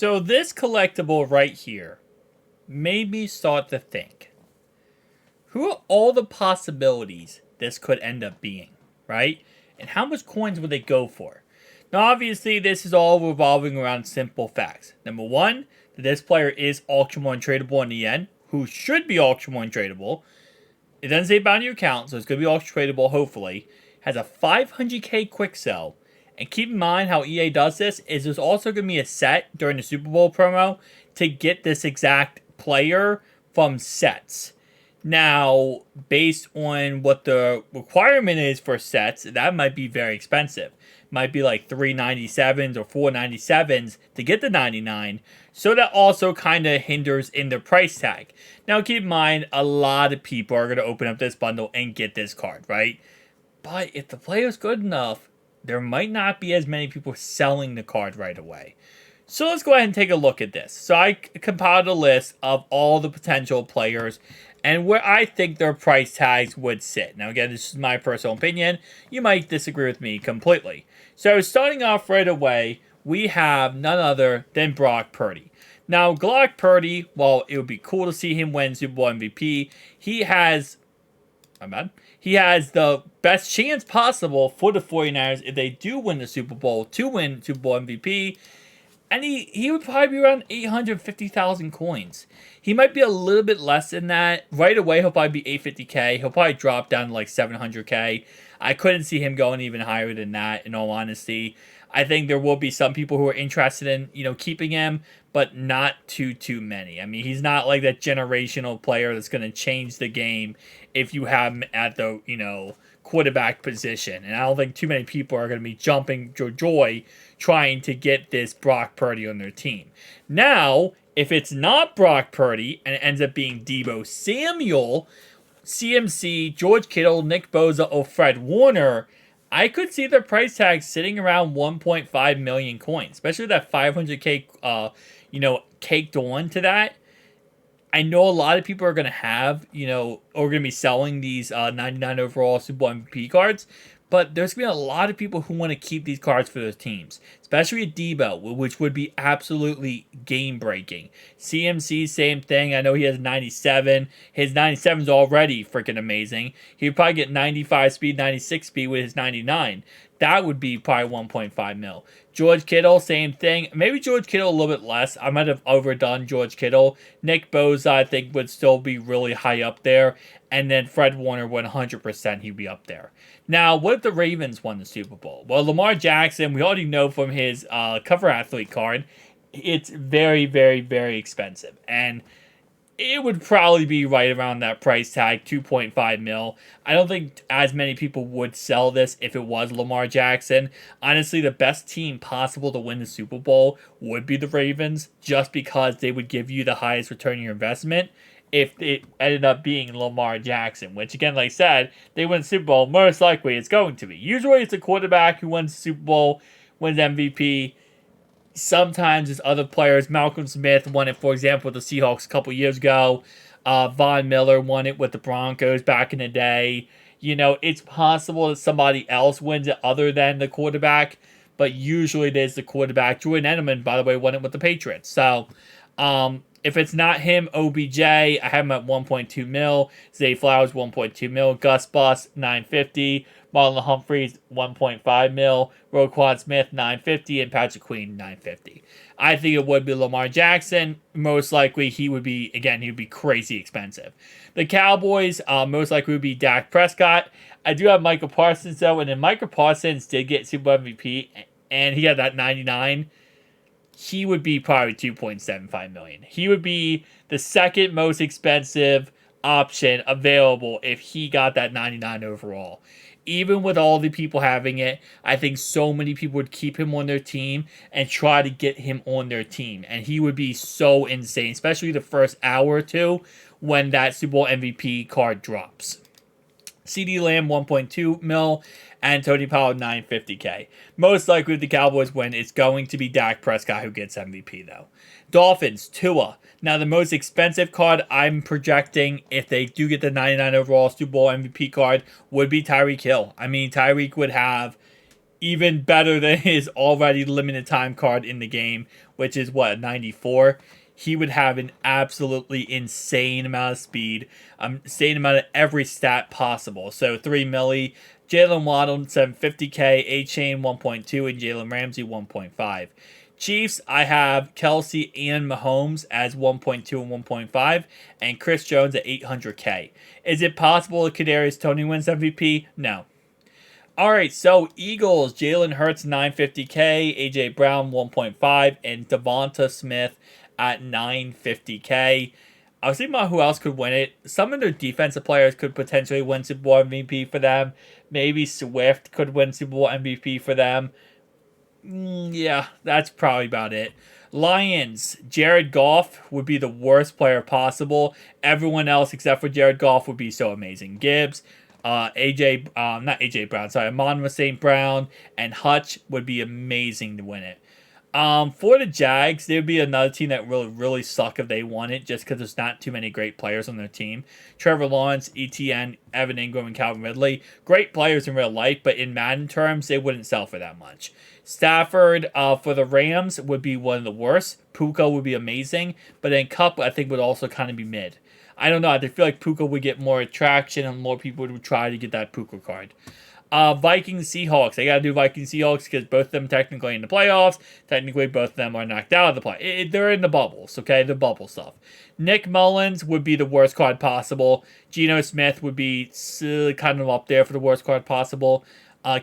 So this collectible right here made me start to think, who are all the possibilities this could end up being, right? And how much coins would they go for? Now, obviously, this is all revolving around simple facts. Number one, that this player is auction one tradable in the end, who should be auction one tradable. It doesn't say about your account, so it's going to be auction tradable, hopefully. Has a 500k quick sell. And keep in mind how EA does this, is there's also going to be a set during the Super Bowl promo to get this exact player from sets. Now, based on what the requirement is for sets, that might be very expensive. Might be like 397s or 497s to get the 99. So that also kind of hinders in the price tag. Now, keep in mind, a lot of people are going to open up this bundle and get this card, right? But if the player's good enough, there might not be as many people selling the card right away. So let's go ahead and take a look at this. So I compiled a list of all the potential players and where I think their price tags would sit. Now again, this is my personal opinion. You might disagree with me completely. So starting off right away, we have none other than Brock Purdy. Now, Brock Purdy, while it would be cool to see him win Super Bowl MVP, he has the best chance possible for the 49ers if they do win the Super Bowl to win Super Bowl MVP. And he would probably be around 850,000 coins. He might be a little bit less than that. Right away, he'll probably be 850k. He'll probably drop down to like 700k. I couldn't see him going even higher than that, in all honesty. I think there will be some people who are interested in, keeping him, but not too many. I mean, he's not like that generational player that's going to change the game if you have him at the, quarterback position. And I don't think too many people are going to be jumping for joy trying to get this Brock Purdy on their team. Now, if it's not Brock Purdy and it ends up being Deebo Samuel, CMC, George Kittle, Nick Bosa, or Fred Warner, I could see their price tag sitting around 1.5 million coins, especially with that 500k, caked on to that. I know a lot of people are going to have, or going to be selling these 99 overall Super Bowl MVP cards, but there's going to be a lot of people who want to keep these cards for their teams, especially at Deebo, which would be absolutely game-breaking. CMC, same thing. I know he has 97. His 97 is already freaking amazing. He would probably get 95 speed, 96 speed with his 99. That would be probably 1.5 mil. George Kittle, same thing. Maybe George Kittle a little bit less. I might have overdone George Kittle. Nick Bosa, I think, would still be really high up there. And then Fred Warner, 100% he'd be up there. Now, what if the Ravens won the Super Bowl? Well, Lamar Jackson, we already know from his cover athlete card, it's very, very, very expensive. And it would probably be right around that price tag, 2.5 mil. I don't think as many people would sell this if it was Lamar Jackson. Honestly, the best team possible to win the Super Bowl would be the Ravens, just because they would give you the highest return on your investment if it ended up being Lamar Jackson, which again, like I said, they win the Super Bowl, most likely it's going to be. Usually it's a quarterback who wins the Super Bowl, wins MVP. Sometimes it's other players. Malcolm Smith won it, for example, with the Seahawks a couple years ago. Von Miller won it with the Broncos back in the day. It's possible that somebody else wins it other than the quarterback, but usually it is the quarterback. Julian Edelman, by the way, won it with the Patriots. So, if it's not him, OBJ, I have him at 1.2 mil. Zay Flowers, 1.2 mil. Gus Bus, 950. Marlon Humphreys, 1.5 mil. Roquan Smith, 950. And Patrick Queen, 950. I think it would be Lamar Jackson. Most likely, he would be crazy expensive. The Cowboys, most likely would be Dak Prescott. I do have Michael Parsons, though. And then Michael Parsons did get Super Bowl MVP. And he had that 99. He would be probably 2.75 million. He would be the second most expensive option available if he got that 99 overall. Even with all the people having it, I think so many people would keep him on their team and try to get him on their team. And he would be so insane, especially the first hour or two when that Super Bowl MVP card drops. CeeDee Lamb, 1.2 mil. And Tony Pollard, 950k. Most likely if the Cowboys win, it's going to be Dak Prescott who gets MVP, though. Dolphins, Tua. Now, the most expensive card I'm projecting, if they do get the 99 overall Super Bowl MVP card, would be Tyreek Hill. I mean, Tyreek would have even better than his already limited time card in the game, which is what, 94. He would have an absolutely insane amount of speed, insane amount of every stat possible. So 3 milli, Jalen Waddle 750k, A-Chain 1.2, and Jalen Ramsey 1.5. Chiefs, I have Kelsey and Mahomes as 1.2 and 1.5, and Chris Jones at 800k. Is it possible that Kadarius Toney wins MVP? No. All right, so Eagles, Jalen Hurts 950k, AJ Brown 1.5, and Devonta Smith at 950k. I was thinking about who else could win it. Some of their defensive players could potentially win Super Bowl MVP for them. Maybe Swift could win Super Bowl MVP for them. Yeah, that's probably about it. Lions, Jared Goff would be the worst player possible. Everyone else except for Jared Goff would be so amazing. Gibbs, not AJ Brown, sorry, Amon St. Brown, and Hutch would be amazing to win it. For the Jags, there would be another team that will really suck if they won it, just because there's not too many great players on their team. Trevor Lawrence, ETN, Evan Ingram, and Calvin Ridley, great players in real life, but in Madden terms, they wouldn't sell for that much. Stafford, for the Rams, would be one of the worst. Puka would be amazing, but then Cup, I think, would also kind of be mid. I don't know. I feel like Puka would get more attraction and more people would try to get that Puka card. Vikings Seahawks. I gotta do Vikings Seahawks because both of them technically in the playoffs. Technically, both of them are knocked out of the play. They're in the bubbles, okay? The bubble stuff. Nick Mullins would be the worst card possible. Geno Smith would be kind of up there for the worst card possible.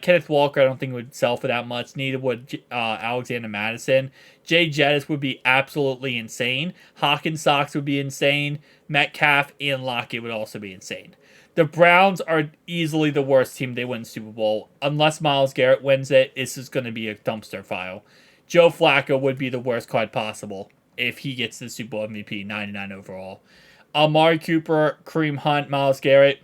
Kenneth Walker, I don't think would sell for that much. Neither would Alexander Madison. Jay Jettis would be absolutely insane. Hawkins Sox would be insane. Metcalf and Lockett would also be insane. The Browns are easily the worst team. They win the Super Bowl. Unless Myles Garrett wins it, this is going to be a dumpster file. Joe Flacco would be the worst card possible if he gets the Super Bowl MVP, 99 overall. Amari Cooper, Kareem Hunt, Myles Garrett,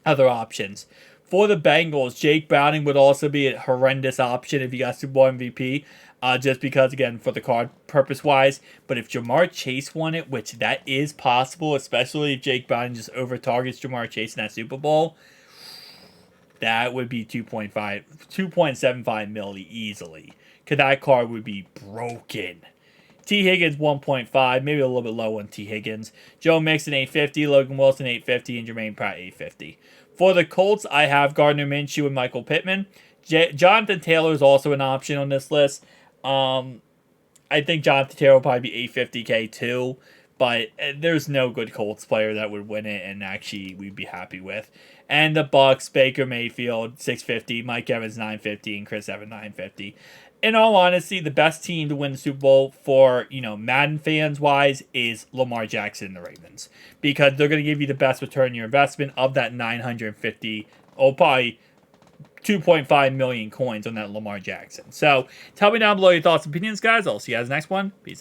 other options. For the Bengals, Jake Browning would also be a horrendous option if he got Super Bowl MVP. Just because, again, for the card purpose-wise. But if Jamar Chase won it, which that is possible, especially if Jake Browning just over-targets Jamar Chase in that Super Bowl, that would be 2.75 milli easily. Because that card would be broken. T. Higgins, 1.5, maybe a little bit low on T. Higgins. Joe Mixon, 850, Logan Wilson, 850, and Jermaine Pratt, 850. For the Colts, I have Gardner Minshew and Michael Pittman. Jonathan Taylor is also an option on this list. I think Jonathan Taylor will probably be 850k too, but there's no good Colts player that would win it and actually we'd be happy with. And the Bucks, Baker Mayfield 650, Mike Evans 950, and Chris Evans 950. In all honesty, the best team to win the Super Bowl for, Madden fans wise is Lamar Jackson and the Ravens, because they're going to give you the best return on your investment of that 950, probably 2.5 million coins on that Lamar Jackson. So tell me down below your thoughts and opinions, guys. I'll see you guys next one. Peace.